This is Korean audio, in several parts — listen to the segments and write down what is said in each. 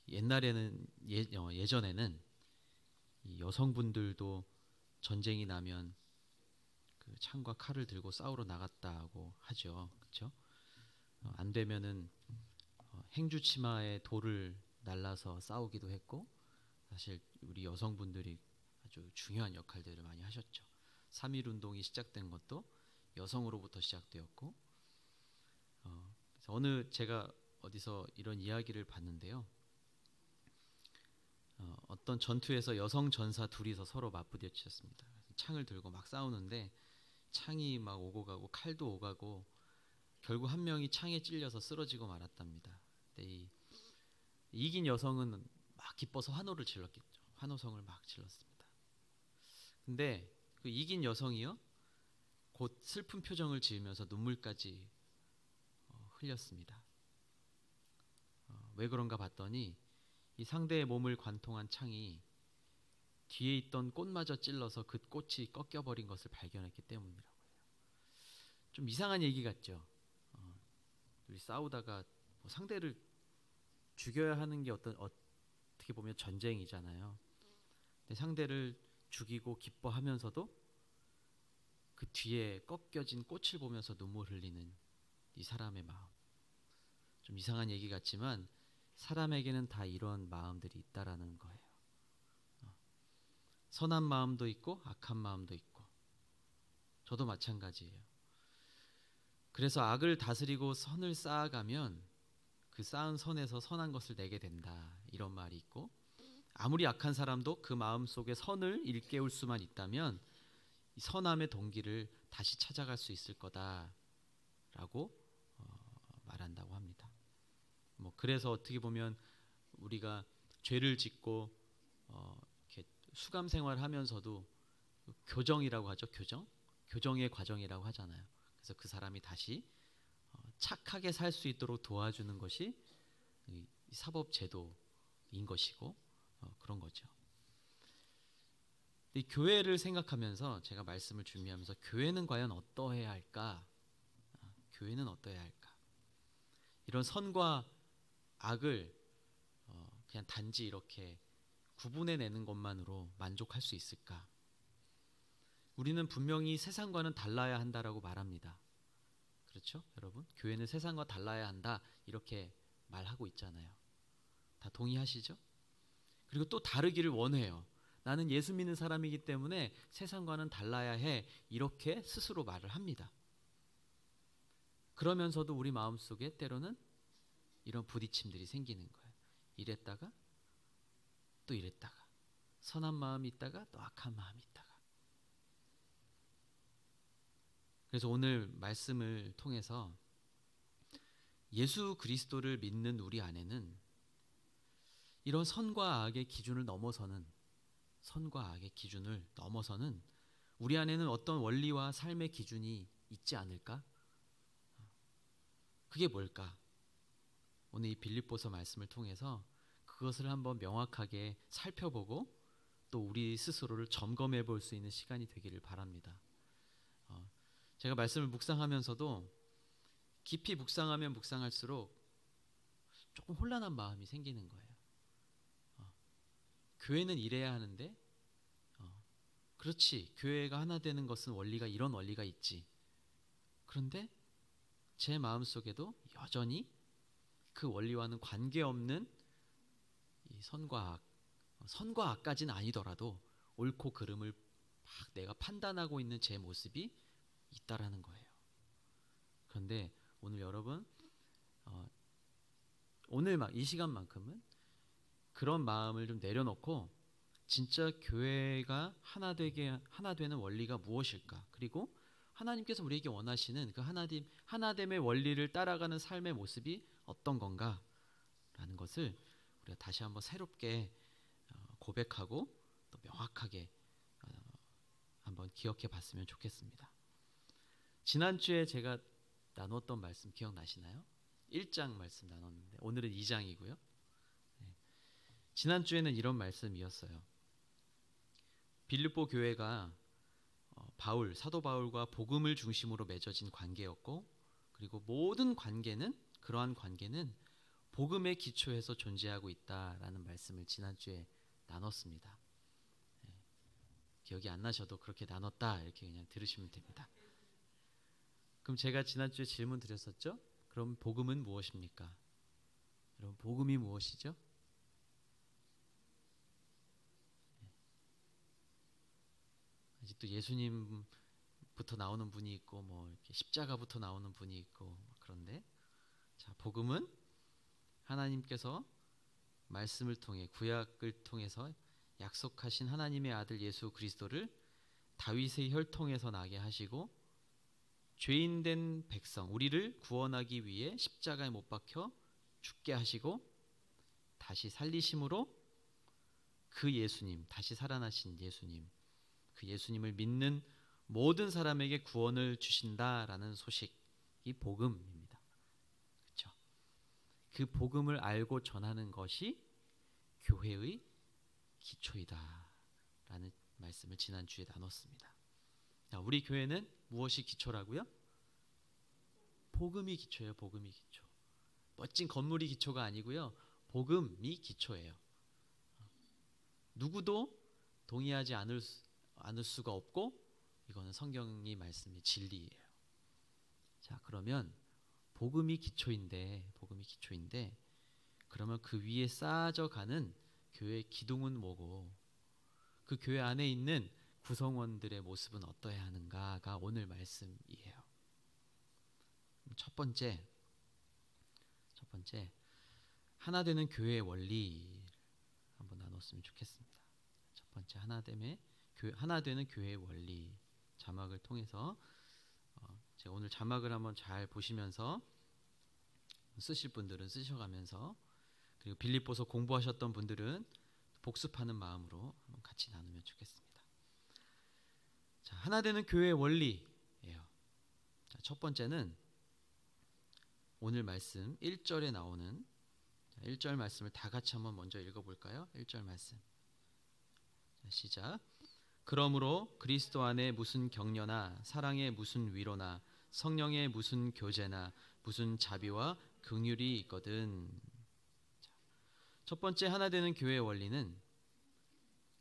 옛날에는 예전에는 이 여성분들도 전쟁이 나면 그 창과 칼을 들고 싸우러 나갔다고 하죠. 그렇죠? 안 되면은 행주치마에 돌을 날라서 싸우기도 했고, 사실 우리 여성분들이 아주 중요한 역할들을 많이 하셨죠. 3.1 운동이 시작된 것도 여성으로부터 시작되었고, 그래서 제가 어디서 이런 이야기를 봤는데요. 어떤 전투에서 여성 전사 둘이서 서로 맞부딪혔습니다. 창을 들고 막 싸우는데 창이 막 오고 가고 칼도 오가고 결국 한 명이 창에 찔려서 쓰러지고 말았답니다. 근데 이긴 여성은 막 기뻐서 환호를 질렀겠죠. 환호성을 막 질렀습니다. 근데 그 이긴 여성이요, 곧 슬픈 표정을 지으면서 눈물까지 흘렸습니다. 왜 그런가 봤더니 이 상대의 몸을 관통한 창이 뒤에 있던 꽃마저 찔러서 그 꽃이 꺾여버린 것을 발견했기 때문이라고 해요. 좀 이상한 얘기 같죠. 우리 싸우다가 뭐 상대를 죽여야 하는 게 어떻게 보면 전쟁이잖아요. 근데 상대를 죽이고 기뻐하면서도 그 뒤에 꺾여진 꽃을 보면서 눈물 흘리는 이 사람의 마음. 좀 이상한 얘기 같지만 사람에게는 다 이런 마음들이 있다라는 거예요. 선한 마음도 있고 악한 마음도 있고, 저도 마찬가지예요. 그래서 악을 다스리고 선을 쌓아가면 그 쌓은 선에서 선한 것을 내게 된다, 이런 말이 있고, 아무리 악한 사람도 그 마음 속에 선을 일깨울 수만 있다면 이 선함의 동기를 다시 찾아갈 수 있을 거다라고 말한다고 합니다. 뭐 그래서 어떻게 보면 우리가 죄를 짓고 이렇게 수감 생활하면서도 교정이라고 하죠. 교정의 과정이라고 하잖아요. 그래서 그 사람이 다시 착하게 살 수 있도록 도와주는 것이 이 사법제도인 것이고, 그런 거죠. 이 교회를 생각하면서 제가 말씀을 준비하면서 교회는 과연 어떠해야 할까? 교회는 어떠해야 할까? 이런 선과 악을 그냥 단지 이렇게 구분해내는 것만으로 만족할 수 있을까? 우리는 분명히 세상과는 달라야 한다라고 말합니다. 그렇죠, 여러분? 교회는 세상과 달라야 한다, 이렇게 말하고 있잖아요. 다 동의하시죠? 그리고 또 다르기를 원해요. 나는 예수 믿는 사람이기 때문에 세상과는 달라야 해, 이렇게 스스로 말을 합니다. 그러면서도 우리 마음속에 때로는 이런 부딪힘들이 생기는 거예요. 이랬다가 또 이랬다가, 선한 마음이 있다가 또 악한 마음이 있다가. 그래서 오늘 말씀을 통해서 예수 그리스도를 믿는 우리 안에는 이런 선과 악의 기준을 넘어서는 우리 안에는 어떤 원리와 삶의 기준이 있지 않을까? 그게 뭘까? 오늘 이 빌립보서 말씀을 통해서 그것을 한번 명확하게 살펴보고 또 우리 스스로를 점검해 볼 수 있는 시간이 되기를 바랍니다. 제가 말씀을 묵상하면서도 깊이 묵상하면 묵상할수록 조금 혼란한 마음이 생기는 거예요. 교회는 이래야 하는데, 그렇지, 교회가 하나 되는 것은 원리가, 이런 원리가 있지. 그런데 제 마음속에도 여전히 그 원리와는 관계없는 이 선과 악까지는 아니더라도 옳고 그름을 막 내가 판단하고 있는 제 모습이 있다라는 거예요. 그런데 오늘 여러분, 오늘 막 이 시간만큼은 그런 마음을 좀 내려놓고 진짜 교회가 하나 되는 원리가 무엇일까? 그리고 하나님께서 우리에게 원하시는 그 하나됨의 원리를 따라가는 삶의 모습이 어떤 건가? 라는 것을 우리가 다시 한번 새롭게 고백하고 또 명확하게 한번 기억해 봤으면 좋겠습니다. 지난주에 제가 나눴던 말씀 기억나시나요? 1장 말씀 나눴는데 오늘은 2장이고요. 지난주에는 이런 말씀이었어요. 빌립보 교회가 사도 바울과 복음을 중심으로 맺어진 관계였고, 그리고 모든 관계는, 그러한 관계는 복음의 기초에서 존재하고 있다라는 말씀을 지난주에 나눴습니다. 기억이 안 나셔도 그렇게 나눴다 이렇게 그냥 들으시면 됩니다. 그럼 제가 지난주에 질문 드렸었죠? 그럼 복음은 무엇입니까? 여러분, 복음이 무엇이죠? 아직도 예수님부터 나오는 분이 있고 뭐 이렇게 십자가부터 나오는 분이 있고 그런데, 자, 복음은 하나님께서 말씀을 통해 구약을 통해서 약속하신 하나님의 아들 예수 그리스도를 다윗의 혈통에서 나게 하시고 죄인된 백성 우리를 구원하기 위해 십자가에 못 박혀 죽게 하시고 다시 살리심으로 그 예수님, 다시 살아나신 예수님, 그 예수님을 믿는 모든 사람에게 구원을 주신다라는 소식이 복음입니다. 그렇죠? 그 복음을 알고 전하는 것이 교회의 기초이다라는 말씀을 지난주에 나눴습니다. 자, 우리 교회는 무엇이 기초라고요? 복음이 기초예요. 복음이 기초. 멋진 건물이 기초가 아니고요. 복음이 기초예요. 누구도 동의하지 않을 수가 없고 이거는 성경이 말씀이 진리예요. 자, 그러면 복음이 기초인데 그러면 그 위에 쌓아져 가는 교회의 기둥은 뭐고 그 교회 안에 있는 구성원들의 모습은 어떠해야 하는가가 오늘 말씀이에요. 첫 번째 하나 되는 교회의 원리 한번 나눴으면 좋겠습니다. 첫 번째 하나 되는 교회의 원리 자막을 통해서 제가 오늘 자막을 한번 잘 보시면서 쓰실 분들은 쓰셔가면서 그리고 빌립보서 공부하셨던 분들은 복습하는 마음으로 한번 같이 나누면 좋겠습니다. 자, 하나 되는 교회의 원리예요. 자, 첫 번째는 오늘 말씀 1절에 나오는 1절 말씀을 다 같이 한번 먼저 읽어볼까요? 1절 말씀. 자, 시작. 그러므로 그리스도 안에 무슨 격려나 사랑의 무슨 위로나 성령의 무슨 교제나 무슨 자비와 긍휼이 있거든. 자, 첫 번째 하나 되는 교회의 원리는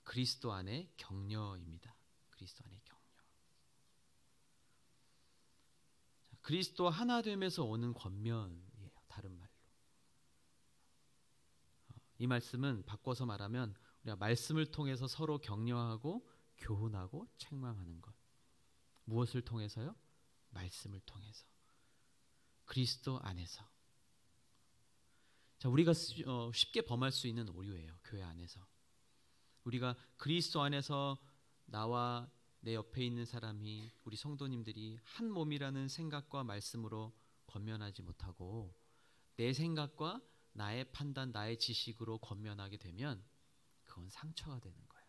그리스도 안에 격려입니다. 그리스도 안에 격려. 자, 그리스도 하나 됨에서 오는 권면이에요. 다른 말로. 이 말씀은 바꿔서 말하면 우리가 말씀을 통해서 서로 격려하고 교훈하고 책망하는 것. 무엇을 통해서요? 말씀을 통해서. 그리스도 안에서. 자, 우리가 쉽게 범할 수 있는 오류예요. 교회 안에서. 우리가 그리스도 안에서 나와 내 옆에 있는 사람이 우리 성도님들이 한 몸이라는 생각과 말씀으로 권면하지 못하고 내 생각과 나의 판단, 나의 지식으로 권면하게 되면 그건 상처가 되는 거예요.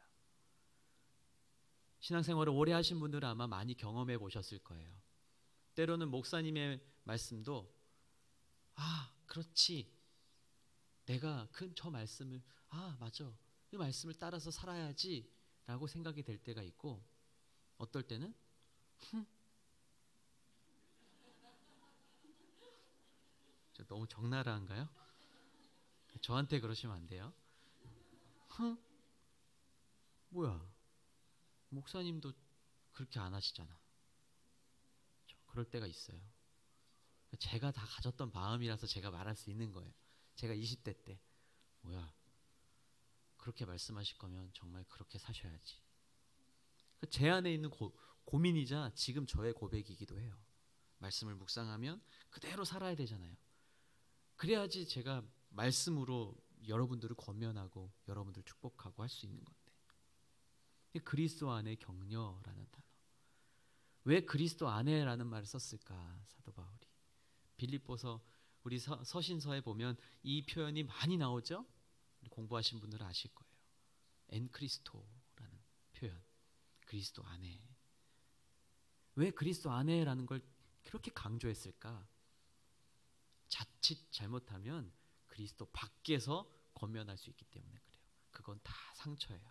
신앙생활을 오래 하신 분들은 아마 많이 경험해 보셨을 거예요. 때로는 목사님의 말씀도 그렇지. 내가 저 말씀을 맞아. 이 말씀을 따라서 살아야지 라고 생각이 될 때가 있고 어떨 때는 너무 적나라한가요? 저한테 그러시면 안 돼요. 뭐야? 목사님도 그렇게 안 하시잖아. 그럴 때가 있어요. 제가 다 가졌던 마음이라서 제가 말할 수 있는 거예요. 제가 20대 때 뭐야? 그렇게 말씀하실 거면 정말 그렇게 사셔야지. 제 안에 있는 고민이자 지금 저의 고백이기도 해요. 말씀을 묵상하면 그대로 살아야 되잖아요. 그래야지 제가 말씀으로 여러분들을 권면하고 여러분들 축복하고 할 수 있는 건데. 그리스도 안에 격려라는 단어. 왜 그리스도 안에라는 말을 썼을까? 사도 바울이. 빌립보서 우리 서신서에 보면 이 표현이 많이 나오죠? 공부하신 분들은 아실 거예요. 엔 크리스토라는 표현. 그리스도 안에. 왜 그리스도 안에라는 걸 그렇게 강조했을까? 자칫 잘못하면 그리스도 밖에서 권면할 수 있기 때문에 그래요. 그건 다 상처예요.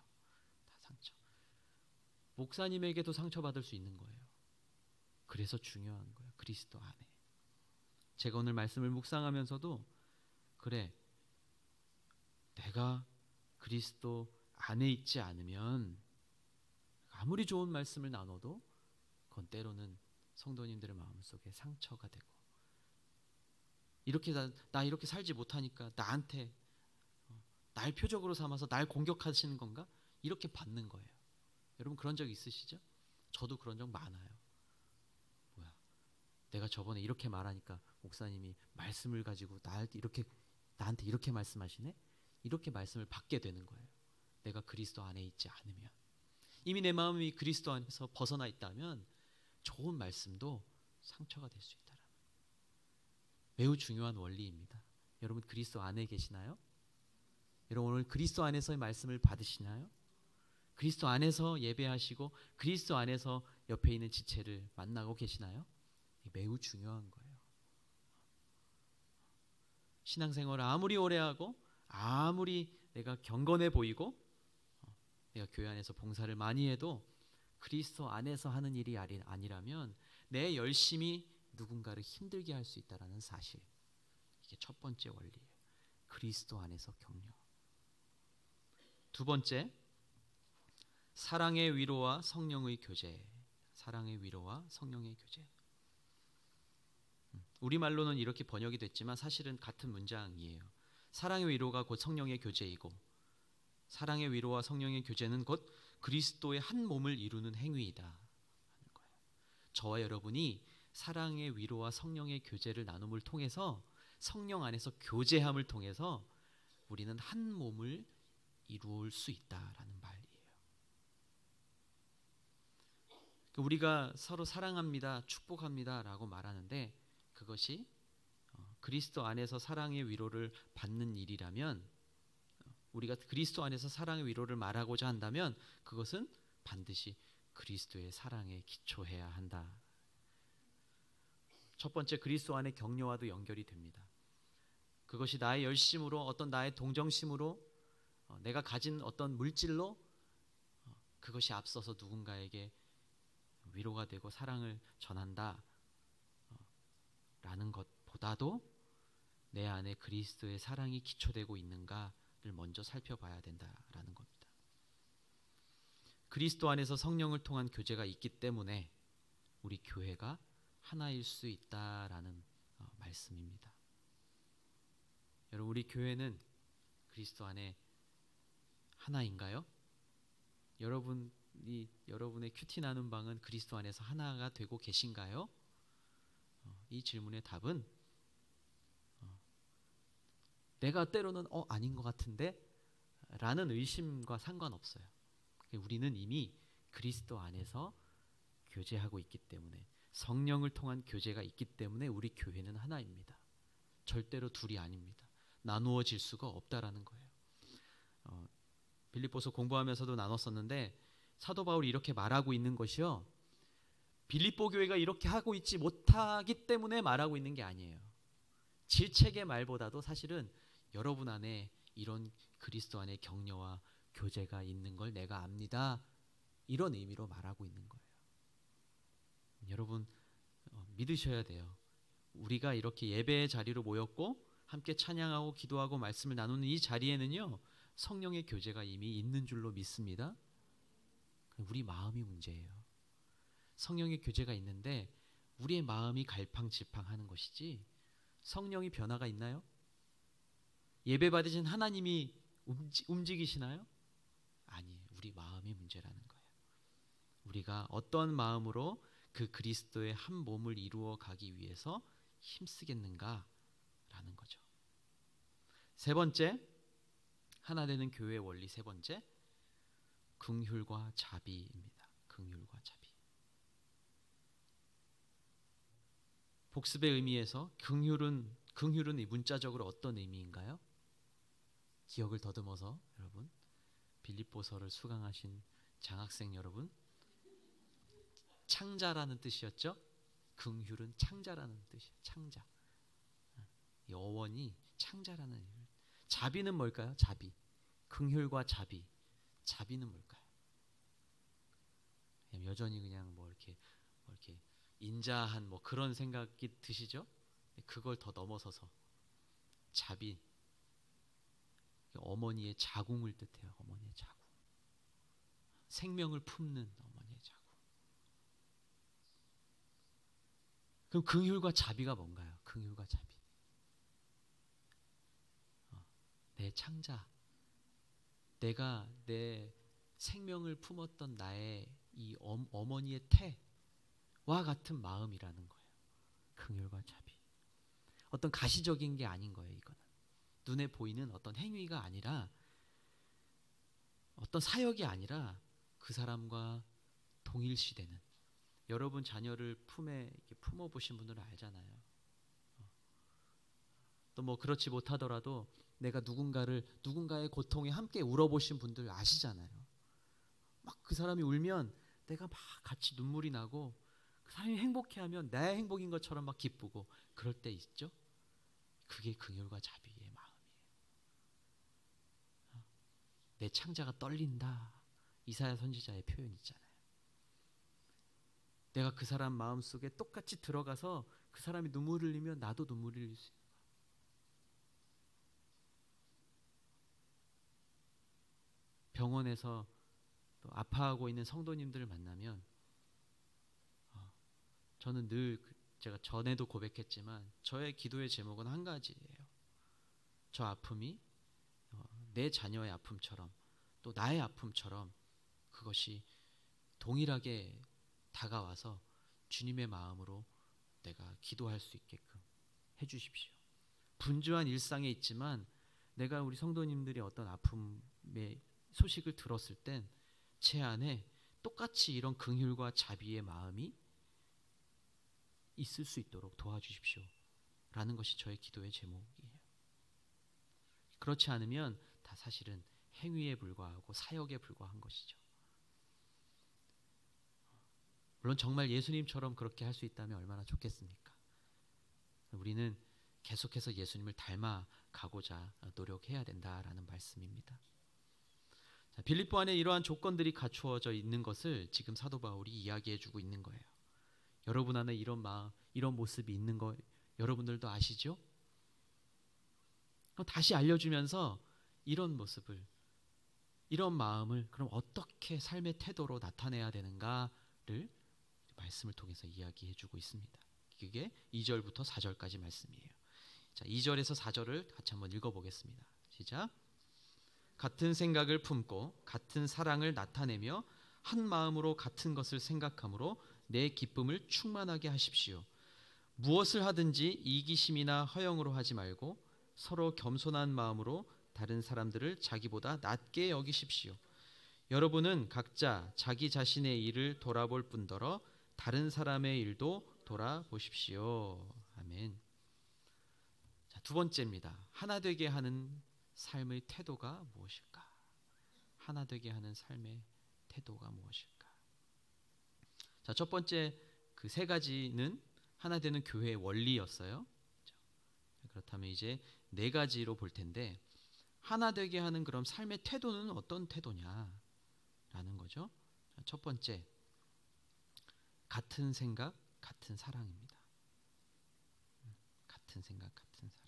다 상처. 목사님에게도 상처받을 수 있는 거예요. 그래서 중요한 거예요. 그리스도 안에. 제가 오늘 말씀을 묵상하면서도 그래, 내가 그리스도 안에 있지 않으면 아무리 좋은 말씀을 나눠도 그건 때로는 성도님들의 마음속에 상처가 되고, 이렇게 나 이렇게 살지 못하니까 나한테 날 표적으로 삼아서 날 공격하시는 건가? 이렇게 받는 거예요. 여러분 그런 적 있으시죠? 저도 그런 적 많아요. 뭐야, 내가 저번에 이렇게 말하니까 목사님이 말씀을 가지고 나한테 이렇게 말씀하시네? 이렇게 말씀을 받게 되는 거예요. 내가 그리스도 안에 있지 않으면, 이미 내 마음이 그리스도 안에서 벗어나 있다면 좋은 말씀도 상처가 될 수 있다라는, 매우 중요한 원리입니다. 여러분 그리스도 안에 계시나요? 여러분 오늘 그리스도 안에서의 말씀을 받으시나요? 그리스도 안에서 예배하시고 그리스도 안에서 옆에 있는 지체를 만나고 계시나요? 매우 중요한 거예요. 신앙생활을 아무리 오래 하고 아무리 내가 경건해 보이고 내가 교회 안에서 봉사를 많이 해도 그리스도 안에서 하는 일이 아니라면 내 열심히 누군가를 힘들게 할 수 있다는 사실, 이게 첫 번째 원리예요. 그리스도 안에서 격려. 두 번째, 사랑의 위로와 성령의 교제. 사랑의 위로와 성령의 교제. 우리말로는 이렇게 번역이 됐지만 사실은 같은 문장이에요. 사랑의 위로가 곧 성령의 교제이고, 사랑의 위로와 성령의 교제는 곧 그리스도의 한 몸을 이루는 행위이다 하는 거예요. 저와 여러분이 사랑의 위로와 성령의 교제를 나눔을 통해서, 성령 안에서 교제함을 통해서 우리는 한 몸을 이루을 수 있다라는 말이에요. 우리가 서로 사랑합니다, 축복합니다 라고 말하는데, 그것이 그리스도 안에서 사랑의 위로를 받는 일이라면, 우리가 그리스도 안에서 사랑의 위로를 말하고자 한다면 그것은 반드시 그리스도의 사랑에 기초해야 한다. 첫 번째, 그리스도 안의 격려와도 연결이 됩니다. 그것이 나의 열심으로, 어떤 나의 동정심으로, 내가 가진 어떤 물질로, 그것이 앞서서 누군가에게 위로가 되고 사랑을 전한다 라는 것보다도 내 안에 그리스도의 사랑이 기초되고 있는가를 먼저 살펴봐야 된다라는 겁니다. 그리스도 안에서 성령을 통한 교제가 있기 때문에 우리 교회가 하나일 수 있다라는 말씀입니다. 여러분, 우리 교회는 그리스도 안에 하나인가요? 여러분의 큐티 나눔 방은 그리스도 안에서 하나가 되고 계신가요? 이 질문의 답은 내가 때로는 아닌 것 같은데 라는 의심과 상관없어요. 우리는 이미 그리스도 안에서 교제하고 있기 때문에, 성령을 통한 교제가 있기 때문에 우리 교회는 하나입니다. 절대로 둘이 아닙니다. 나누어질 수가 없다라는 거예요. 빌립보서 공부하면서도 나눴었는데, 사도 바울이 이렇게 말하고 있는 것이요, 빌립보 교회가 이렇게 하고 있지 못하기 때문에 말하고 있는 게 아니에요. 질책의 말보다도 사실은 여러분 안에 이런 그리스도 안에 격려와 교제가 있는 걸 내가 압니다, 이런 의미로 말하고 있는 거예요. 여러분 믿으셔야 돼요. 우리가 이렇게 예배의 자리로 모였고 함께 찬양하고 기도하고 말씀을 나누는 이 자리에는요, 성령의 교제가 이미 있는 줄로 믿습니다. 우리 마음이 문제예요. 성령의 교제가 있는데 우리의 마음이 갈팡질팡하는 것이지, 성령이 변화가 있나요? 예배 받으신 하나님이 움직이시나요? 아니에요. 우리 마음이 문제라는 거예요. 우리가 어떤 마음으로 그 그리스도의 한 몸을 이루어 가기 위해서 힘쓰겠는가라는 거죠. 세 번째, 하나 되는 교회의 원리 세 번째, 긍휼과 자비입니다. 긍휼과 자비. 복습의 의미에서 긍휼은 이 문자적으로 어떤 의미인가요? 기억을 더듬어서 여러분, 빌립보서를 수강하신 장학생 여러분, 창자라는 뜻이었죠? 긍휼은 창자라는 뜻이에요. 창자. 이 어원이 창자라는 의미. 자비는 뭘까요? 자비. 긍휼과 자비. 자비는 뭘까요? 여전히 그냥 뭐 이렇게 인자한 뭐 그런 생각이 드시죠? 그걸 더 넘어서서 자비, 어머니의 자궁을 뜻해요. 어머니의 자궁. 생명을 품는 어머니의 자궁. 그럼 긍휼과 자비가 뭔가요? 긍휼과 자비. 내 창자, 내가 내 생명을 품었던 나의 이 어머니의 태와 같은 마음이라는 거예요. 긍휼과 자비. 어떤 가시적인 게 아닌 거예요. 이거는 눈에 보이는 어떤 행위가 아니라, 어떤 사역이 아니라 그 사람과 동일시되는. 여러분 자녀를 품에 품어보신 분들은 알잖아요. 또 뭐 그렇지 못하더라도 내가 누군가의 고통에 함께 울어보신 분들 아시잖아요. 막 그 사람이 울면 내가 막 같이 눈물이 나고, 그 사람이 행복해하면 내 행복인 것처럼 막 기쁘고 그럴 때 있죠. 그게 긍휼과 자비의 마음이에요. 내 창자가 떨린다. 이사야 선지자의 표현 있잖아요. 내가 그 사람 마음속에 똑같이 들어가서 그 사람이 눈물 흘리면 나도 눈물 흘릴 수 있는 거예요. 병원에서 또 아파하고 있는 성도님들을 만나면 저는 늘, 제가 전에도 고백했지만 저의 기도의 제목은 한 가지예요. 저 아픔이 내 자녀의 아픔처럼 또 나의 아픔처럼 그것이 동일하게 다가와서 주님의 마음으로 내가 기도할 수 있게끔 해주십시오. 분주한 일상에 있지만 내가 우리 성도님들이 어떤 아픔의 소식을 들었을 땐 제 안에 똑같이 이런 긍휼과 자비의 마음이 있을 수 있도록 도와주십시오 라는 것이 저의 기도의 제목이에요. 그렇지 않으면 다 사실은 행위에 불과하고 사역에 불과한 것이죠. 물론 정말 예수님처럼 그렇게 할 수 있다면 얼마나 좋겠습니까? 우리는 계속해서 예수님을 닮아가고자 노력해야 된다라는 말씀입니다. 빌립보 안에 이러한 조건들이 갖추어져 있는 것을 지금 사도 바울이 이야기해주고 있는 거예요. 여러분 안에 이런 마음, 이런 모습이 있는 거 여러분들도 아시죠? 다시 알려주면서 이런 모습을, 이런 마음을 그럼 어떻게 삶의 태도로 나타내야 되는가를 말씀을 통해서 이야기해주고 있습니다. 그게 2절부터 4절까지 말씀이에요. 자, 2절에서 4절을 같이 한번 읽어보겠습니다. 시작. 같은 생각을 품고 같은 사랑을 나타내며 한 마음으로 같은 것을 생각함으로 내 기쁨을 충만하게 하십시오. 무엇을 하든지 이기심이나 허영으로 하지 말고 서로 겸손한 마음으로 다른 사람들을 자기보다 낮게 여기십시오. 여러분은 각자 자기 자신의 일을 돌아볼 뿐더러 다른 사람의 일도 돌아보십시오. 아멘. 자, 두 번째입니다. 하나 되게 하는 삶의 태도가 무엇일까? 하나 되게 하는 삶의 태도가 무엇일까? 자, 첫 번째 그 세 가지는 하나 되는 교회의 원리였어요. 그렇다면 이제 네 가지로 볼 텐데, 하나 되게 하는 그럼 삶의 태도는 어떤 태도냐라는 거죠. 첫 번째, 같은 생각, 같은 사랑입니다. 같은 생각, 같은 사랑.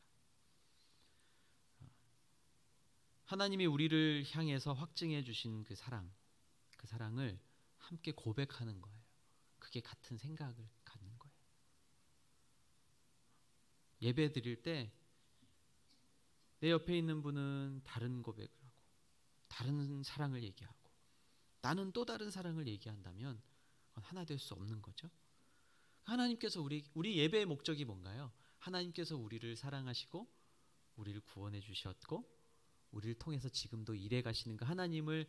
하나님이 우리를 향해서 확증해 주신 그 사랑을 함께 고백하는 거예요. 그게 같은 생각을 갖는 거예요. 예배 드릴 때 내 옆에 있는 분은 다른 고백을 하고 다른 사랑을 얘기하고 나는 또 다른 사랑을 얘기한다면 그건 하나 될 수 없는 거죠. 하나님께서 우리 예배의 목적이 뭔가요? 하나님께서 우리를 사랑하시고 우리를 구원해 주셨고 우리를 통해서 지금도 일해 가시는 그 하나님을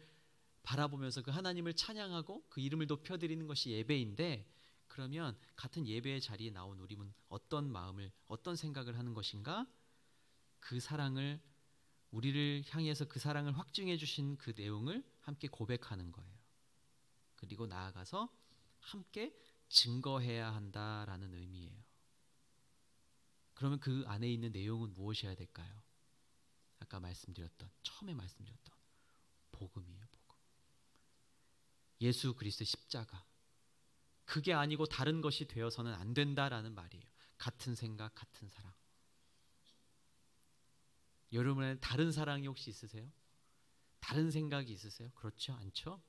바라보면서 그 하나님을 찬양하고 그 이름을 높여드리는 것이 예배인데, 그러면 같은 예배의 자리에 나온 우리는 어떤 마음을, 어떤 생각을 하는 것인가? 그 사랑을, 우리를 향해서 그 사랑을 확증해 주신 그 내용을 함께 고백하는 거예요. 그리고 나아가서 함께 증거해야 한다라는 의미예요. 그러면 그 안에 있는 내용은 무엇이어야 될까요? 아까 처음에 말씀드렸던 복음이에요. 복음. 예수 그리스도의 십자가. 그게 아니고 다른 것이 되어서는 안 된다라는 말이에요. 같은 생각, 같은 사랑. 여러분의 다른 사랑이 혹시 있으세요? 다른 생각이 있으세요? 그렇죠? 않죠?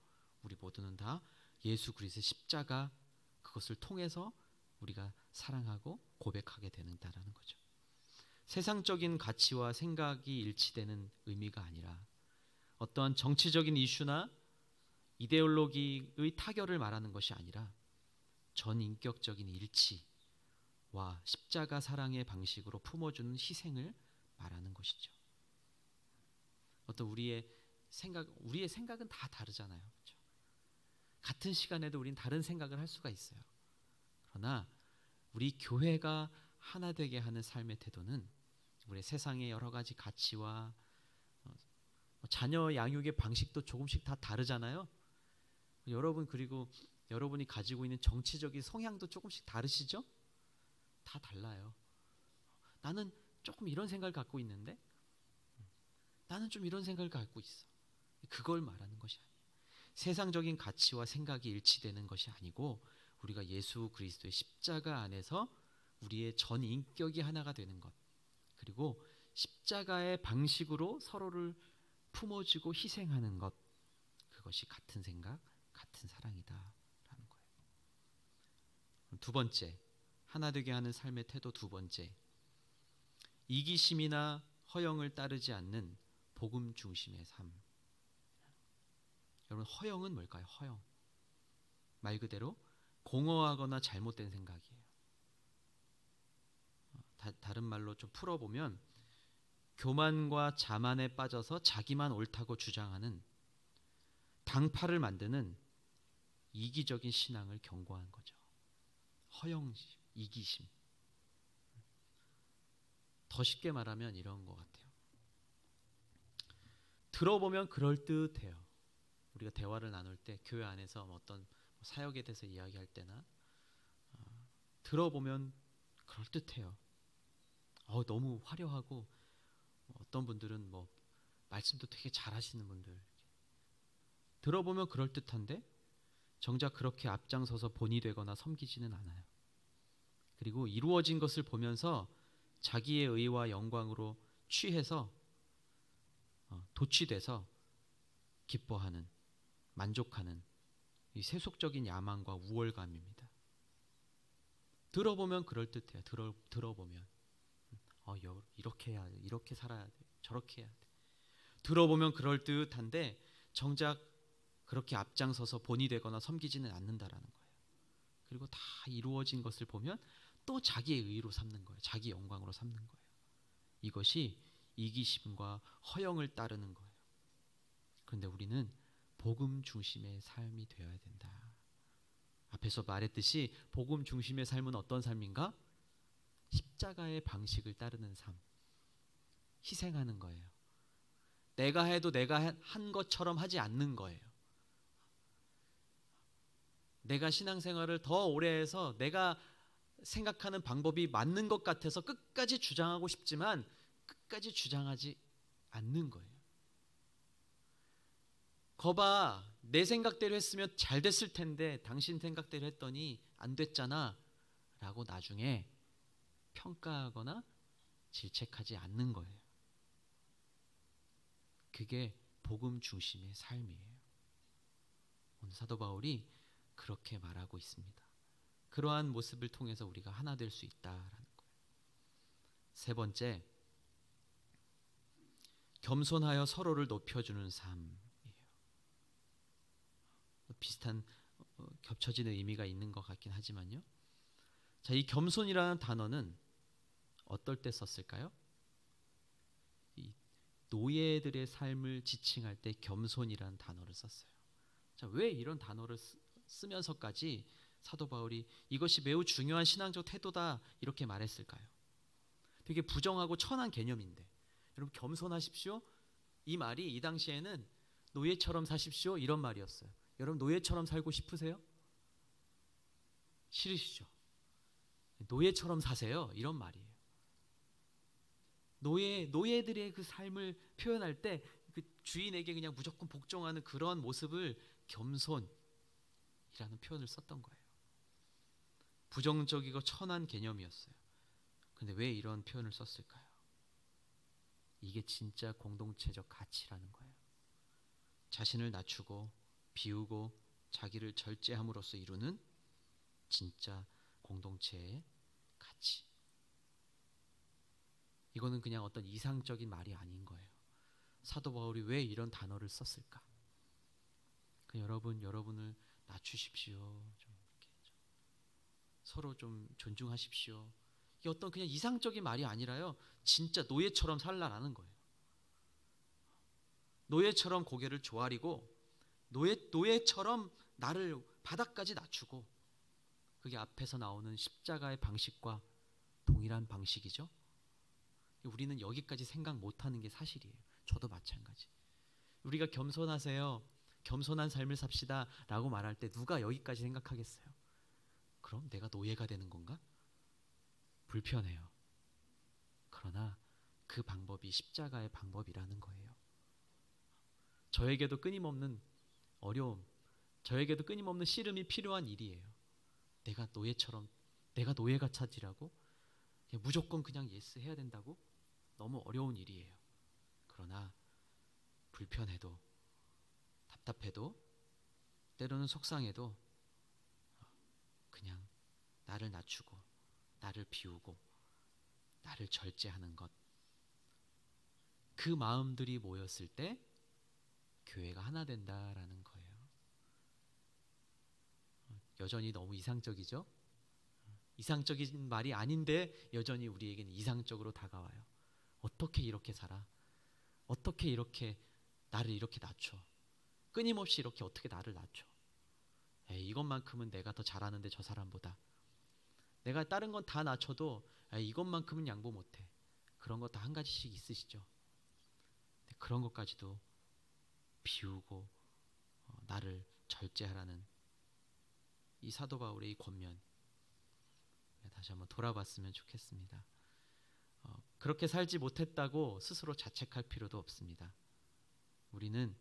우리 모두는 다 예수 그리스도의 십자가, 그것을 통해서 우리가 사랑하고 고백하게 되는다라는 거죠. 세상적인 가치와 생각이 일치되는 의미가 아니라 어떠한 정치적인 이슈나 이데올로기의 타결을 말하는 것이 아니라 전인격적인 일치와 십자가 사랑의 방식으로 품어주는 희생을 말하는 것이죠. 어떤 우리의 생각은 다 다르잖아요. 그렇죠? 같은 시간에도 우린 다른 생각을 할 수가 있어요. 그러나 우리 교회가 하나 되게 하는 삶의 태도는 우리 세상의 여러 가지 가치와 자녀 양육의 방식도 조금씩 다 다르잖아요. 여러분, 그리고 여러분이 가지고 있는 정치적인 성향도 조금씩 다르시죠? 다 달라요. 나는 조금 이런 생각을 갖고 있는데 나는 좀 이런 생각을 갖고 있어. 그걸 말하는 것이 아니에요. 세상적인 가치와 생각이 일치되는 것이 아니고 우리가 예수 그리스도의 십자가 안에서 우리의 전 인격이 하나가 되는 것, 그리고 십자가의 방식으로 서로를 품어주고 희생하는 것, 그것이 같은 생각, 같은 사랑이다라는 거예요. 두 번째, 하나 되게 하는 삶의 태도 두 번째, 이기심이나 허영을 따르지 않는 복음 중심의 삶. 여러분, 허영은 뭘까요? 허영. 말 그대로 공허하거나 잘못된 생각이에요. 다른 말로 좀 풀어보면 교만과 자만에 빠져서 자기만 옳다고 주장하는 당파를 만드는 이기적인 신앙을 경고한 거죠. 허영심, 이기심. 더 쉽게 말하면 이런 것 같아요. 들어보면 그럴듯해요. 우리가 대화를 나눌 때 교회 안에서 어떤 사역에 대해서 이야기할 때나 들어보면 그럴듯해요. 너무 화려하고 어떤 분들은 말씀도 되게 잘하시는 분들, 들어보면 그럴듯한데 정작 그렇게 앞장서서 본이 되거나 섬기지는 않아요. 그리고 이루어진 것을 보면서 자기의 의와 영광으로 취해서 도취돼서 기뻐하는, 만족하는 이 세속적인 야망과 우월감입니다. 들어보면 그럴듯해요. 들어보면 이렇게 해야 돼, 이렇게 살아야 돼, 저렇게 해야 돼. 들어보면 그럴듯한데 정작 그렇게 앞장서서 본이 되거나 섬기지는 않는다라는 거예요. 그리고 다 이루어진 것을 보면 또 자기의 의로 삼는 거예요. 자기 영광으로 삼는 거예요. 이것이 이기심과 허영을 따르는 거예요. 그런데 우리는 복음 중심의 삶이 되어야 된다. 앞에서 말했듯이 복음 중심의 삶은 어떤 삶인가? 십자가의 방식을 따르는 삶. 희생하는 거예요. 내가 해도 내가 한 것처럼 하지 않는 거예요. 내가 신앙생활을 더 오래 해서 내가 생각하는 방법이 맞는 것 같아서 끝까지 주장하고 싶지만 끝까지 주장하지 않는 거예요. 거봐, 내 생각대로 했으면 잘 됐을 텐데 당신 생각대로 했더니 안 됐잖아 라고 나중에 평가하거나 질책하지 않는 거예요. 그게 복음 중심의 삶이에요. 오늘 사도 바울이 그렇게 말하고 있습니다. 그러한 모습을 통해서 우리가 하나 될 수 있다라는 거예요. 세 번째, 겸손하여 서로를 높여주는 삶이에요. 비슷한 겹쳐지는 의미가 있는 것 같긴 하지만요. 자, 이 겸손이라는 단어는 어떨 때 썼을까요? 이 노예들의 삶을 지칭할 때 겸손이라는 단어를 썼어요. 자, 왜 이런 단어를 쓰면서까지 사도 바울이 이것이 매우 중요한 신앙적 태도다 이렇게 말했을까요? 되게 부정하고 천한 개념인데, 여러분 겸손하십시오 이 말이 이 당시에는 노예처럼 사십시오 이런 말이었어요. 여러분 노예처럼 살고 싶으세요? 싫으시죠? 노예처럼 사세요 이런 말이에요. 노예들의 그 삶을 표현할 때 그 주인에게 그냥 무조건 복종하는 그런 모습을 겸손이라는 표현을 썼던 거예요. 부정적이고 천한 개념이었어요. 근데 왜 이런 표현을 썼을까요? 이게 진짜 공동체적 가치라는 거예요. 자신을 낮추고 비우고 자기를 절제함으로써 이루는 진짜 공동체의 가치. 이거는 그냥 어떤 이상적인 말이 아닌 거예요. 사도 바울이 왜 이런 단어를 썼을까? 여러분을 낮추십시오. 좀 이렇게 서로 좀 존중하십시오. 이게 어떤 그냥 이상적인 말이 아니라요. 진짜 노예처럼 살라라는 거예요. 노예처럼 고개를 조아리고 노예처럼 나를 바닥까지 낮추고, 그게 앞에서 나오는 십자가의 방식과 동일한 방식이죠. 우리는 여기까지 생각 못하는 게 사실이에요. 저도 마찬가지. 우리가 겸손하세요, 겸손한 삶을 삽시다 라고 말할 때 누가 여기까지 생각하겠어요? 그럼 내가 노예가 되는 건가? 불편해요. 그러나 그 방법이 십자가의 방법이라는 거예요. 저에게도 끊임없는 어려움, 저에게도 끊임없는 씨름이 필요한 일이에요. 내가 노예가 차지라고 무조건 그냥 예스 해야 된다고? 너무 어려운 일이에요. 그러나 불편해도 답답해도 때로는 속상해도 그냥 나를 낮추고 나를 비우고 나를 절제하는 것, 그 마음들이 모였을 때 교회가 하나 된다라는 거예요. 여전히 너무 이상적이죠? 이상적인 말이 아닌데 여전히 우리에게는 이상적으로 다가와요. 어떻게 이렇게 살아? 어떻게 이렇게 나를 이렇게 낮춰? 끊임없이 이렇게 어떻게 나를 낮춰? 이것만큼은 내가 더 잘하는데 저 사람보다. 내가 다른 건 다 낮춰도 이것만큼은 양보 못해. 그런 거 다 한 가지씩 있으시죠? 그런 것까지도 비우고 나를 절제하라는 이 사도 바울의 이 권면, 다시 한번 돌아봤으면 좋겠습니다. 그렇게 살지 못했다고 스스로 자책할 필요도 없습니다. 우리는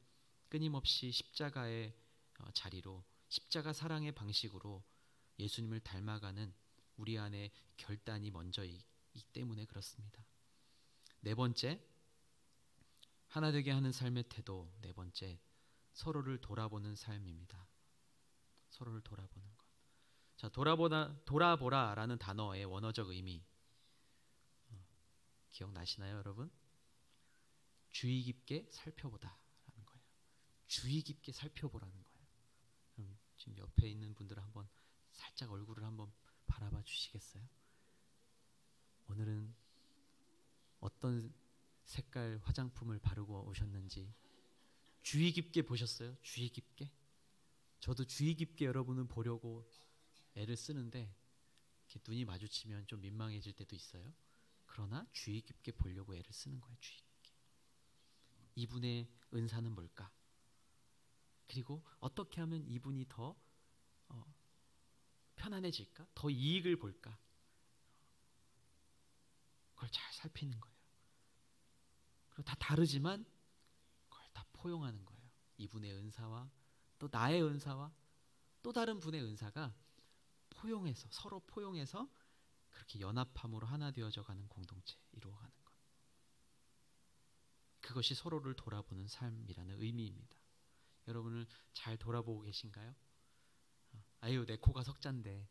끊임없이 십자가의 자리로, 십자가 사랑의 방식으로 예수님을 닮아가는 우리 안에 결단이 먼저이기 때문에 그렇습니다. 네 번째, 하나 되게 하는 삶의 태도. 네 번째, 서로를 돌아보는 삶입니다. 서로를 돌아보는 것. 자, 돌아보라라는 단어의 원어적 의미 기억나시나요, 여러분? 주의 깊게 살펴보다라는 거예요. 주의 깊게 살펴보라는 거예요. 그럼 지금 옆에 있는 분들은 한번 살짝 얼굴을 한번 바라봐 주시겠어요? 오늘은 어떤 색깔 화장품을 바르고 오셨는지 주의 깊게 보셨어요? 주의 깊게? 저도 주의 깊게 여러분을 보려고 애를 쓰는데 이렇게 눈이 마주치면 좀 민망해질 때도 있어요. 그러나 주의 깊게 보려고 애를 쓰는 거예요. 주의 깊게. 이분의 은사는 뭘까? 그리고 어떻게 하면 이분이 더 편안해질까? 더 이익을 볼까? 그걸 잘 살피는 거예요. 그리고 다 다르지만 그걸 다 포용하는 거예요. 이분의 은사와 또 나의 은사와 또 다른 분의 은사가 포용해서, 서로 포용해서 그렇게 연합함으로 하나 되어져 가는 공동체 이루어가는 것. 그것이 서로를 돌아보는 삶이라는 의미입니다. 여러분을 잘 돌아보고 계신가요? 아유, 내 코가 석잔데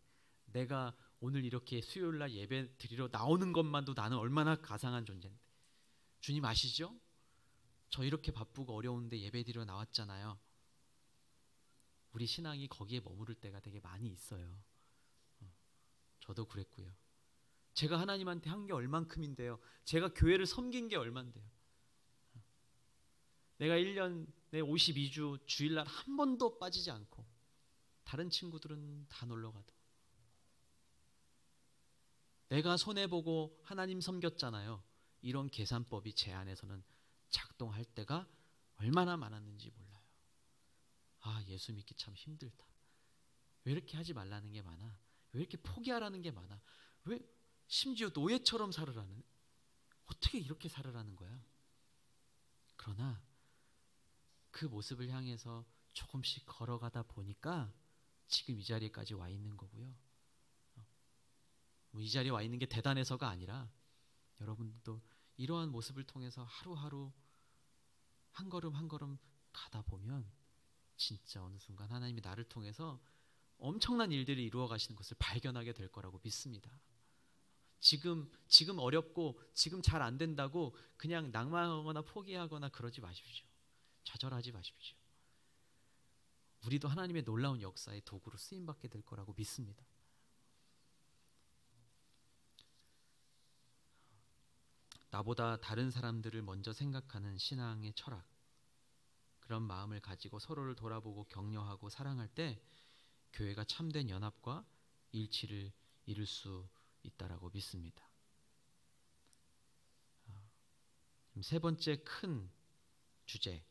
내가 오늘 이렇게 수요일날 예배 드리러 나오는 것만도 나는 얼마나 가상한 존재인데. 주님 아시죠? 저 이렇게 바쁘고 어려운데 예배 드리러 나왔잖아요. 우리 신앙이 거기에 머무를 때가 되게 많이 있어요. 저도 그랬고요. 제가 하나님한테 한 게 얼만큼인데요. 제가 교회를 섬긴 게 얼만데요. 내가 1년에 52주 주일날 한 번도 빠지지 않고 다른 친구들은 다 놀러가도 내가 손해보고 하나님 섬겼잖아요. 이런 계산법이 제 안에서는 작동할 때가 얼마나 많았는지 몰라요. 아, 예수 믿기 참 힘들다. 왜 이렇게 하지 말라는 게 많아? 왜 이렇게 포기하라는 게 많아? 왜 심지어 노예처럼 살으라는? 어떻게 이렇게 살으라는 거야? 그러나 그 모습을 향해서 조금씩 걸어가다 보니까 지금 이 자리까지 와 있는 거고요. 이 자리에 와 있는 게 대단해서가 아니라 여러분도 이러한 모습을 통해서 하루하루 한 걸음 한 걸음 가다 보면 진짜 어느 순간 하나님이 나를 통해서 엄청난 일들이 이루어 가시는 것을 발견하게 될 거라고 믿습니다. 지금 어렵고 지금 잘 안 된다고 그냥 낭만하거나 포기하거나 그러지 마십시오. 좌절하지 마십시오. 우리도 하나님의 놀라운 역사의 도구로 쓰임받게 될 거라고 믿습니다. 나보다 다른 사람들을 먼저 생각하는 신앙의 철학, 그런 마음을 가지고 서로를 돌아보고 격려하고 사랑할 때 교회가 참된 연합과 일치를 이룰 수 있다라고 믿습니다. 세 번째 큰 주제,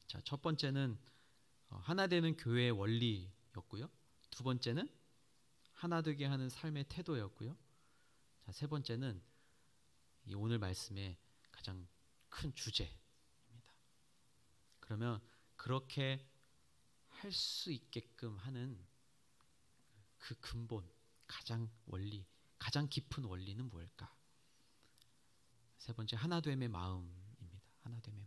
자, 첫 번째는 하나 되는 교회의 원리였고요. 두 번째는 하나 되게 하는 삶의 태도였고요. 자, 세 번째는 이 오늘 말씀의 가장 큰 주제입니다. 그러면 그렇게 할 수 있게끔 하는 그 근본, 가장 깊은 원리는 뭘까? 세 번째, 하나됨의 마음입니다. 하나됨의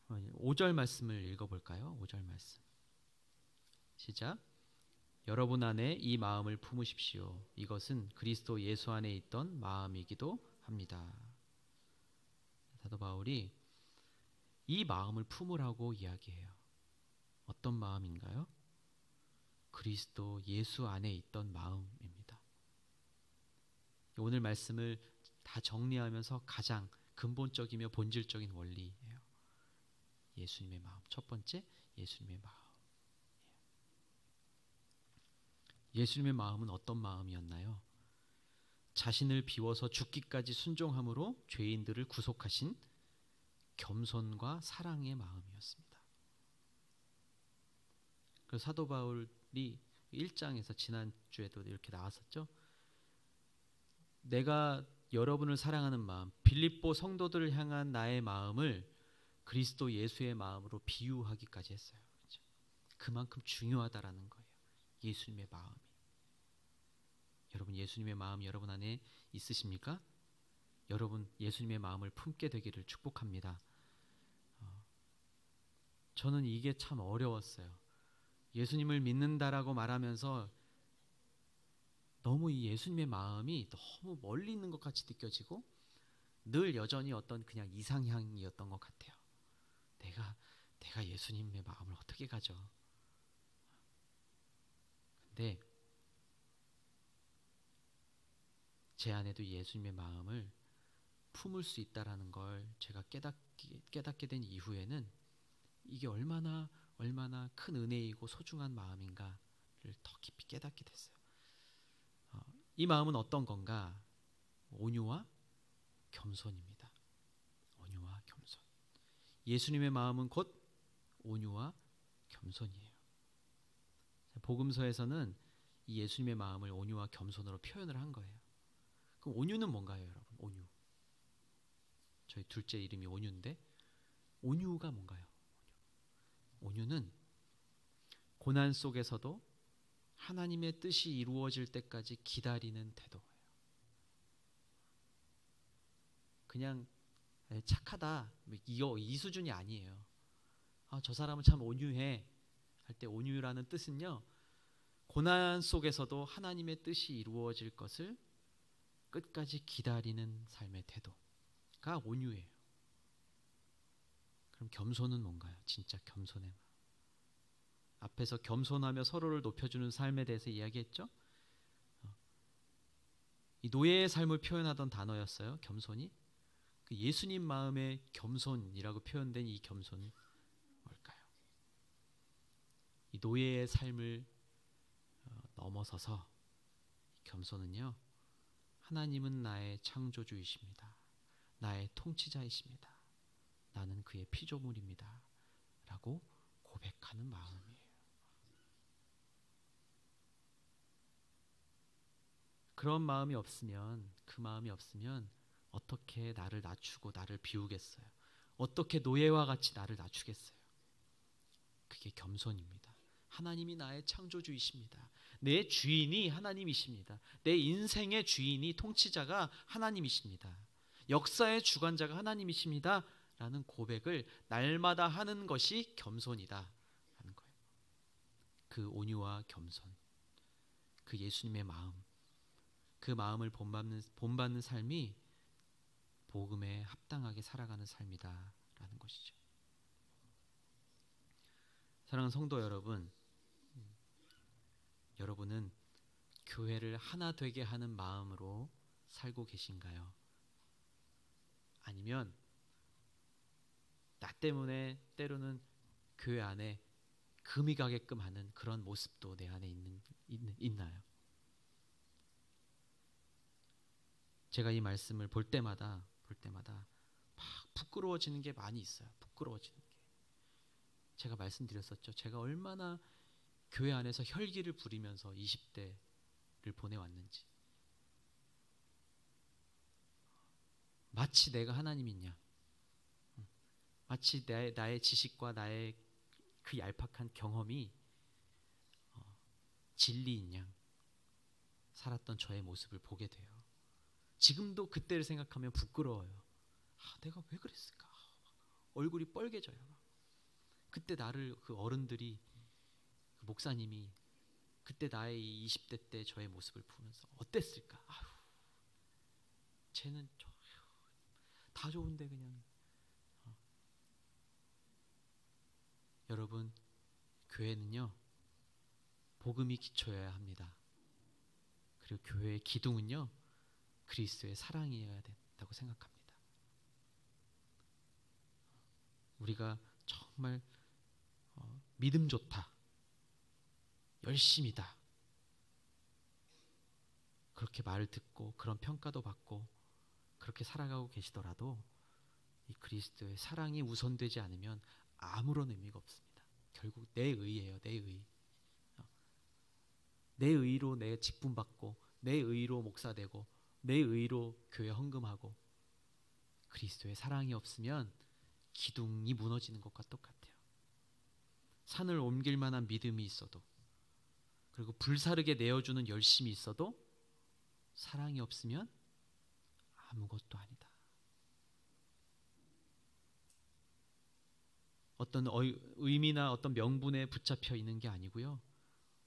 마음. 5절 말씀을 읽어볼까요? 5절 말씀. 시작. 여러분 안에 이 마음을 품으십시오. 이것은 그리스도 예수 안에 있던 마음이기도 합니다. 사도 바울이 이 마음을 품으라고 이야기해요. 어떤 마음인가요? 그리스도 예수 안에 있던 마음입니다. 오늘 말씀을 다 정리하면서 가장 근본적이며 본질적인 원리예요. 예수님의 마음. 첫 번째, 예수님의 마음. 예수님의 마음은 어떤 마음이었나요? 자신을 비워서 죽기까지 순종함으로 죄인들을 구속하신 겸손과 사랑의 마음이었습니다. 그래서 사도 바울이 1장에서 지난주에도 이렇게 나왔었죠. 내가 여러분을 사랑하는 마음, 빌립보 성도들을 향한 나의 마음을 그리스도 예수의 마음으로 비유하기까지 했어요. 그렇죠? 그만큼 중요하다라는 거예요. 예수님의 마음이. 여러분, 예수님의 마음 여러분 안에 있으십니까? 여러분 예수님의 마음을 품게 되기를 축복합니다. 저는 이게 참 어려웠어요. 예수님을 믿는다라고 말하면서 너무 이 예수님의 마음이 너무 멀리 있는 것 같이 느껴지고 늘 여전히 어떤 그냥 이상향이었던 것 같아요. 내가 예수님의 마음을 어떻게 가져? 근데 제 안에도 예수님의 마음을 품을 수 있다라는 걸 제가 깨닫게 된 이후에는 이게 얼마나 큰 은혜이고 소중한 마음인가를 더 깊이 깨닫게 됐어요. 이 마음은 어떤 건가? 온유와 겸손입니다. 온유와 겸손. 예수님의 마음은 곧 온유와 겸손이에요. 복음서에서는 이 예수님의 마음을 온유와 겸손으로 표현을 한 거예요. 그럼 온유는 뭔가요, 여러분? 온유. 저희 둘째 이름이 온유인데 온유가 뭔가요? 온유는 고난 속에서도 하나님의 뜻이 이루어질 때까지 기다리는 태도예요. 그냥 착하다 이 수준이 아니에요. 저 사람은 참 온유해 할 때 온유라는 뜻은요, 고난 속에서도 하나님의 뜻이 이루어질 것을 끝까지 기다리는 삶의 태도가 온유예요. 그럼 겸손은 뭔가요? 진짜 겸손의 마음. 앞에서 겸손하며 서로를 높여주는 삶에 대해서 이야기했죠. 이 노예의 삶을 표현하던 단어였어요. 겸손이. 그 예수님 마음의 겸손이라고 표현된 이 겸손은 뭘까요? 이 노예의 삶을 넘어서서 겸손은요, 하나님은 나의 창조주이십니다. 나의 통치자이십니다. 나는 그의 피조물입니다. 라고 고백하는 마음이에요. 그런 마음이 없으면, 그 마음이 없으면 어떻게 나를 낮추고 나를 비우겠어요? 어떻게 노예와 같이 나를 낮추겠어요? 그게 겸손입니다. 하나님이 나의 창조주이십니다. 내 주인이 하나님이십니다. 내 인생의 주인이 통치자가 하나님이십니다. 역사의 주관자가 하나님이십니다. 라는 고백을 날마다 하는 것이 겸손이다 라는 거예요. 그 온유와 겸손, 그 예수님의 마음, 그 마음을 본받는 삶이 복음에 합당하게 살아가는 삶이다 라는 것이죠. 사랑하는 성도 여러분, 여러분은 교회를 하나 되게 하는 마음으로 살고 계신가요? 아니면 나 때문에 때로는 교회 안에 금이 가게끔 하는 그런 모습도 내 안에 있나요? 제가 이 말씀을 볼 때마다 막 부끄러워지는 게 많이 있어요. 부끄러워지는 게. 제가 말씀드렸었죠. 제가 얼마나 교회 안에서 혈기를 부리면서 20대를 보내왔는지. 마치 내가 하나님이냐, 마치 나의 지식과 나의 그 얄팍한 경험이 진리인 양 살았던 저의 모습을 보게 돼요. 지금도 그때를 생각하면 부끄러워요. 내가 왜 그랬을까? 얼굴이 뻘개져요. 그때 나를 그 어른들이, 그 목사님이 그때 나의 20대 때 저의 모습을 보면서 어땠을까? 쟤는 다 좋은데 그냥. 여러분, 교회는요 복음이 기초여야 합니다. 그리고 교회의 기둥은요 그리스도의 사랑이어야 된다고 생각합니다. 우리가 정말 믿음 좋다, 열심이다, 그렇게 말을 듣고 그런 평가도 받고 그렇게 살아가고 계시더라도 이 그리스도의 사랑이 우선되지 않으면 아무런 의미가 없습니다. 결국 내 의예요. 내 의. 내 의로 내 직분 받고, 내 의로 목사되고, 내 의로 교회 헌금하고, 그리스도의 사랑이 없으면 기둥이 무너지는 것과 똑같아요. 산을 옮길 만한 믿음이 있어도, 그리고 불사르게 내어주는 열심이 있어도 사랑이 없으면 아무것도 아니다. 어떤 의미나 어떤 명분에 붙잡혀 있는 게 아니고요.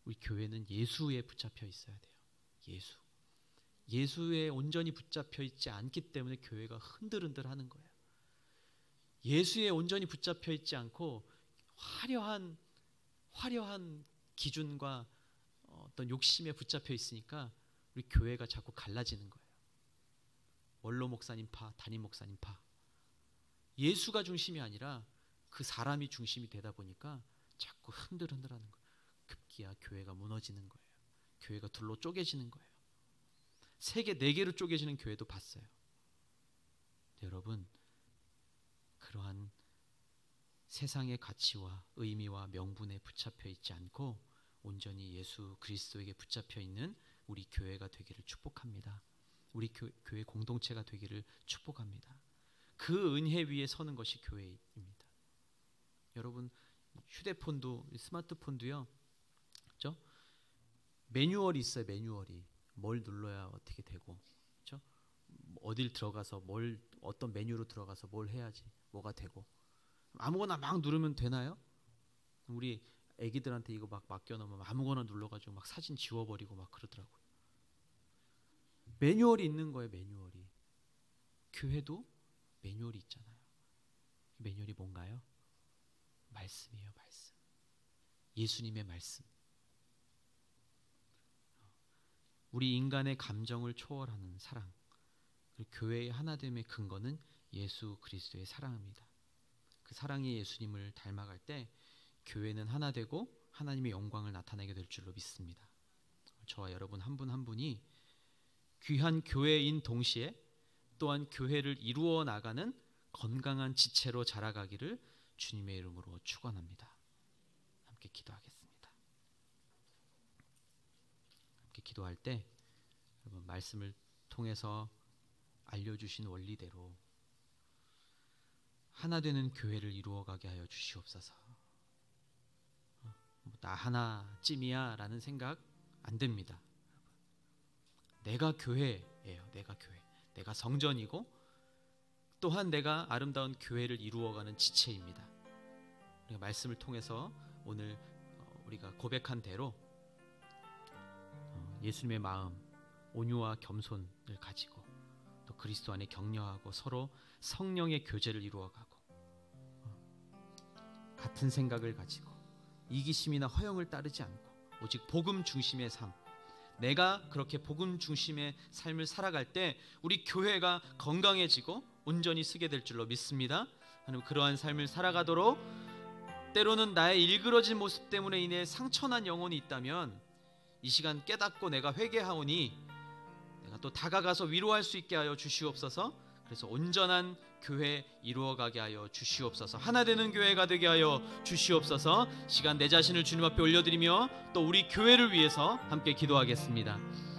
우리 교회는 예수에 붙잡혀 있어야 돼요. 예수에 온전히 붙잡혀 있지 않기 때문에 교회가 흔들흔들하는 거예요. 예수에 온전히 붙잡혀 있지 않고 화려한 기준과 어떤 욕심에 붙잡혀 있으니까 우리 교회가 자꾸 갈라지는 거예요. 원로 목사님 파, 담임 목사님 파. 예수가 중심이 아니라 그 사람이 중심이 되다 보니까 자꾸 흔들흔들하는 거예요. 급기야 교회가 무너지는 거예요. 교회가 둘로 쪼개지는 거예요. 3개, 4개로 쪼개지는 교회도 봤어요. 여러분, 그러한 세상의 가치와 의미와 명분에 붙잡혀 있지 않고 온전히 예수 그리스도에게 붙잡혀 있는 우리 교회가 되기를 축복합니다. 우리 교회 공동체가 되기를 축복합니다. 그 은혜 위에 서는 것이 교회입니다. 여러분, 휴대폰도 스마트폰도요, 그렇죠? 매뉴얼이 있어요. 매뉴얼이 뭘 눌러야 어떻게 되고, 그렇죠? 어딜 들어가서 어떤 메뉴로 들어가서 뭘 해야지 뭐가 되고, 아무거나 막 누르면 되나요? 우리 애기들한테 이거 막 맡겨놓으면 아무거나 눌러가지고 막 사진 지워버리고 막 그러더라고요. 매뉴얼이 있는 거예요. 매뉴얼이. 교회도 매뉴얼이 있잖아요. 매뉴얼이 뭔가요? 말씀이에요. 말씀. 예수님의 말씀. 우리 인간의 감정을 초월하는 사랑. 그리고 교회의 하나됨의 근거는 예수 그리스도의 사랑입니다. 그 사랑의 예수님을 닮아갈 때 교회는 하나 되고 하나님의 영광을 나타내게 될 줄로 믿습니다. 저와 여러분 한 분 한 분이 귀한 교회인 동시에 또한 교회를 이루어 나가는 건강한 지체로 자라가기를 주님의 이름으로 축원합니다. 함께 기도하겠습니다. 함께 기도할 때 여러분 말씀을 통해서 알려주신 원리대로 하나 되는 교회를 이루어가게 하여 주시옵소서. 나 하나쯤이야 라는 생각 안 됩니다. 내가 교회예요. 내가 교회. 내가 성전이고 또한 내가 아름다운 교회를 이루어가는 지체입니다. 우리가 말씀을 통해서 오늘 우리가 고백한 대로 예수님의 마음, 온유와 겸손을 가지고 또 그리스도 안에 격려하고 서로 성령의 교제를 이루어가고 같은 생각을 가지고 이기심이나 허영을 따르지 않고 오직 복음 중심의 삶, 내가 그렇게 복음 중심의 삶을 살아갈 때 우리 교회가 건강해지고 온전히 쓰게 될 줄로 믿습니다. 하나님, 그러한 삶을 살아가도록, 때로는 나의 일그러진 모습 때문에 인해 상처난 영혼이 있다면 이 시간 깨닫고 내가 회개하오니 내가 또 다가가서 위로할 수 있게 하여 주시옵소서. 그래서 온전한 교회 이루어가게 하여 주시옵소서. 하나 되는 교회가 되게 하여 주시옵소서. 시간 내 자신을 주님 앞에 올려드리며 또 우리 교회를 위해서 함께 기도하겠습니다.